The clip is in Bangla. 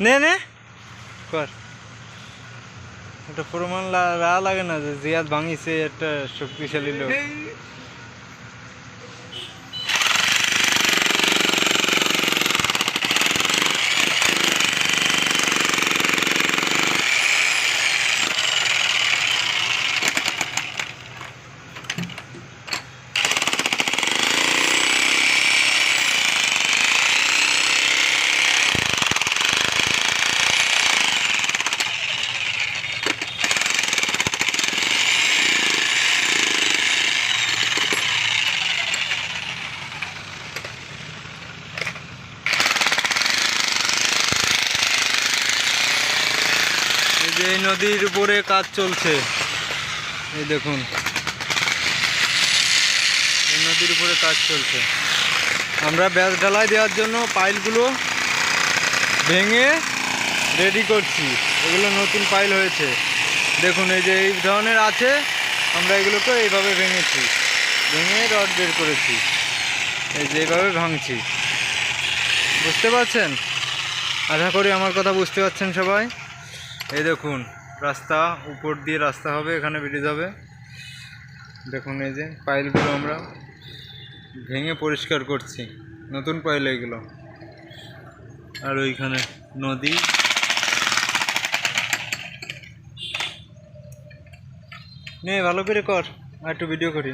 নে নে কর একটা প্রমাণ লাগে না যে জিয়াদ ভাঙিছে একটা শক্তিশালী লোক। এই নদীর উপরে কাজ চলছে, এই দেখুন এই নদীর উপরে কাজ চলছে। আমরা ব্যাস ঢালাই দেওয়ার জন্য পাইলগুলো ভেঙে রেডি করছি। এগুলো নতুন পাইল হয়েছে, দেখুন এই যে এই ধরনের আছে। আমরা এগুলোকে এইভাবে ভেঙেছি, ভেঙে রড বের করেছি, এই যে এইভাবে ভাঙছি। বুঝতে পারছেন? আশা করি আমার কথা বুঝতে পারছেন সবাই। এই দেখুন রাস্তা, উপর দিয়ে রাস্তা হবে, এখানে ব্রিজ হবে। দেখুন এই যে পাইলগুলো আমরা ভেঙে পরিষ্কার করছি, নতুন পাইল এগুলো। আর ওইখানে নদী। নে ভালো করে কর, আর একটু ভিডিও করি।